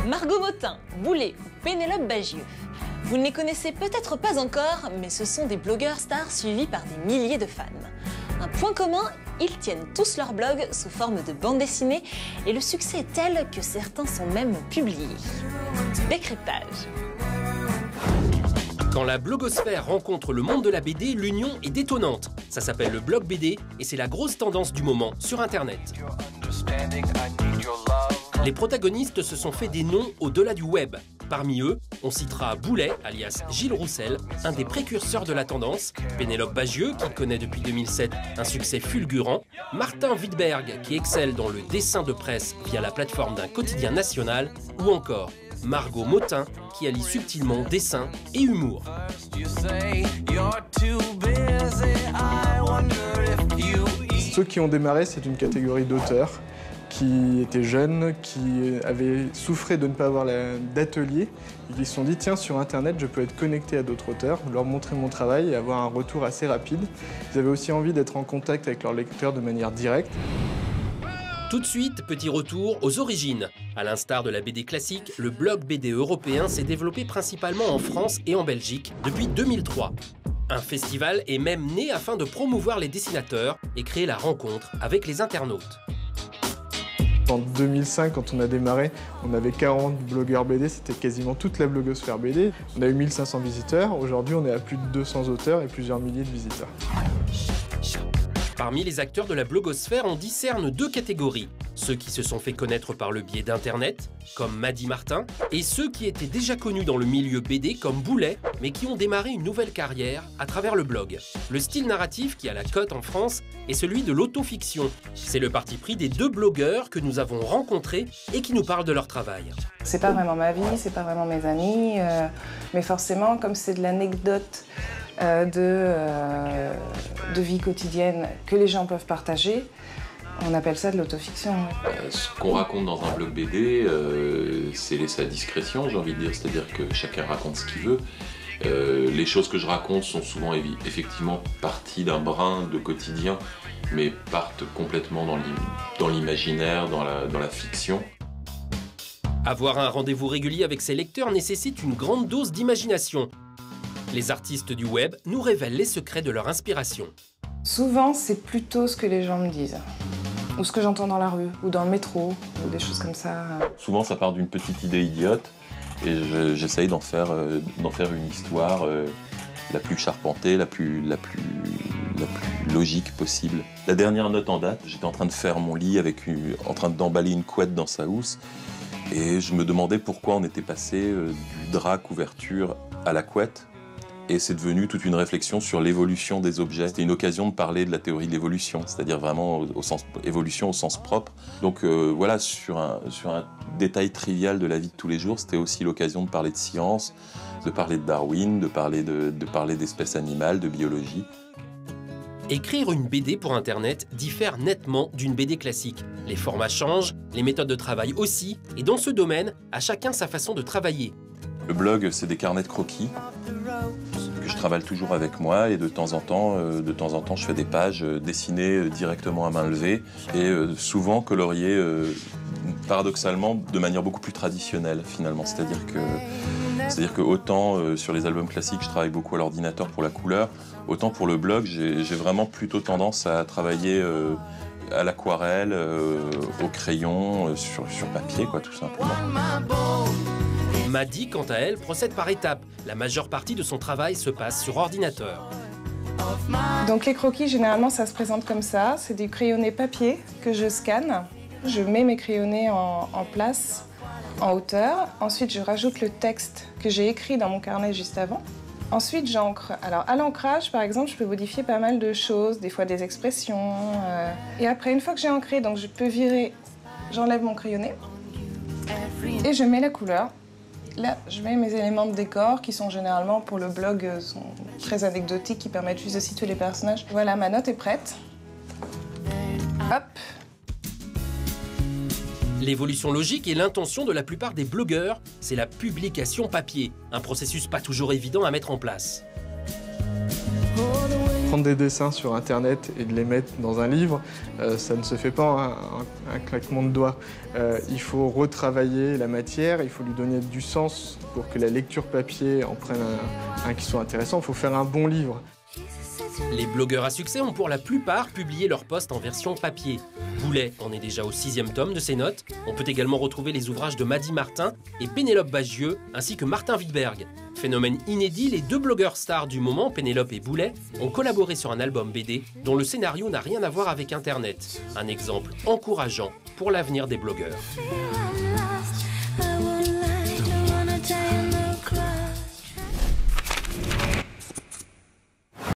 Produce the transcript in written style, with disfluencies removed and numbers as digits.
Margot Motin, Boulet ou Pénélope Bagieux. Vous ne les connaissez peut-être pas encore, mais ce sont des blogueurs stars suivis par des milliers de fans. Un point commun, ils tiennent tous leur blog sous forme de bande dessinée et le succès est tel que certains sont même publiés. Décryptage. Quand la blogosphère rencontre le monde de la BD, l'union est détonnante. Ça s'appelle le blog BD et c'est la grosse tendance du moment sur Internet. Les protagonistes se sont fait des noms au-delà du web. Parmi eux, on citera Boulet, alias Gilles Roussel, un des précurseurs de la tendance, Pénélope Bagieux, qui connaît depuis 2007 un succès fulgurant, Martin Wittberg, qui excelle dans le dessin de presse via la plateforme d'un quotidien national, ou encore Margot Motin, qui allie subtilement dessin et humour. Ceux qui ont démarré, c'est une catégorie d'auteurs qui étaient jeunes, qui avaient souffert de ne pas avoir d'atelier et qui se sont dit tiens, sur Internet, je peux être connecté à d'autres auteurs, leur montrer mon travail et avoir un retour assez rapide. Ils avaient aussi envie d'être en contact avec leurs lecteurs de manière directe. Tout de suite, petit retour aux origines. À l'instar de la BD classique, le blog BD européen s'est développé principalement en France et en Belgique depuis 2003. Un festival est même né afin de promouvoir les dessinateurs et créer la rencontre avec les internautes. En 2005, quand on a démarré, on avait 40 blogueurs BD, c'était quasiment toute la blogosphère BD. On a eu 1500 visiteurs, aujourd'hui on est à plus de 200 auteurs et plusieurs milliers de visiteurs. Parmi les acteurs de la blogosphère, on discerne deux catégories. Ceux qui se sont fait connaître par le biais d'Internet, comme Madi Martin, et ceux qui étaient déjà connus dans le milieu BD, comme Boulet, mais qui ont démarré une nouvelle carrière à travers le blog. Le style narratif qui a la cote en France est celui de l'autofiction. C'est le parti pris des deux blogueurs que nous avons rencontrés et qui nous parlent de leur travail. C'est pas vraiment ma vie, c'est pas vraiment mes amis, mais forcément, comme c'est de l'anecdote de vie quotidienne que les gens peuvent partager, on appelle ça de l'autofiction. Ce qu'on raconte dans un blog BD, c'est laissé à discrétion, j'ai envie de dire, c'est-à-dire que chacun raconte ce qu'il veut. Les choses que je raconte sont souvent effectivement parties d'un brin de quotidien, mais partent complètement dans l'imaginaire, dans la fiction. Avoir un rendez-vous régulier avec ses lecteurs nécessite une grande dose d'imagination. Les artistes du web nous révèlent les secrets de leur inspiration. Souvent, c'est plutôt ce que les gens me disent, ou ce que j'entends dans la rue, ou dans le métro, ou des choses comme ça. Souvent, ça part d'une petite idée idiote, et j'essaye d'en faire une histoire la plus charpentée, la plus logique possible. La dernière note en date, j'étais en train de faire mon lit, en train d'emballer une couette dans sa housse, et je me demandais pourquoi on était passé du drap couverture à la couette. Et c'est devenu toute une réflexion sur l'évolution des objets. C'était une occasion de parler de la théorie de l'évolution, c'est-à-dire vraiment évolution au sens propre. Donc voilà, sur un détail trivial de la vie de tous les jours, c'était aussi l'occasion de parler de science, de parler de Darwin, de parler d'espèces animales, de biologie. Écrire une BD pour Internet diffère nettement d'une BD classique. Les formats changent, les méthodes de travail aussi, et dans ce domaine, à chacun sa façon de travailler. Le blog, c'est des carnets de croquis que je travaille toujours avec moi et de temps en temps, je fais des pages dessinées directement à main levée et souvent coloriées, paradoxalement, de manière beaucoup plus traditionnelle finalement. C'est-à-dire que autant sur les albums classiques, je travaille beaucoup à l'ordinateur pour la couleur, autant pour le blog, j'ai vraiment plutôt tendance à travailler à l'aquarelle, au crayon, sur papier, quoi, tout simplement. Madi, quant à elle, procède par étapes. La majeure partie de son travail se passe sur ordinateur. Donc les croquis, généralement, ça se présente comme ça. C'est du crayonné papier que je scanne. Je mets mes crayonnés en place, en hauteur. Ensuite, je rajoute le texte que j'ai écrit dans mon carnet juste avant. Ensuite, j'encre. Alors, à l'ancrage, par exemple, je peux modifier pas mal de choses, des fois des expressions. Et après, une fois que j'ai ancré, donc je peux virer, j'enlève mon crayonné et je mets la couleur. Là, je mets mes éléments de décor qui sont généralement pour le blog sont très anecdotiques, qui permettent juste de situer les personnages. Voilà, ma note est prête. Hop. L'évolution logique et l'intention de la plupart des blogueurs, c'est la publication papier, un processus pas toujours évident à mettre en place. Prendre des dessins sur Internet et de les mettre dans un livre, ça ne se fait pas en un claquement de doigts. Il faut retravailler la matière, il faut lui donner du sens pour que la lecture papier en prenne un qui soit intéressant. Il faut faire un bon livre. Les blogueurs à succès ont pour la plupart publié leurs posts en version papier. Boulet en est déjà au 6e tome de ses notes. On peut également retrouver les ouvrages de Mady Martin et Pénélope Bagieux, ainsi que Martin Wittberg. Phénomène inédit, les 2 blogueurs stars du moment, Pénélope et Boulet, ont collaboré sur un album BD dont le scénario n'a rien à voir avec Internet. Un exemple encourageant pour l'avenir des blogueurs.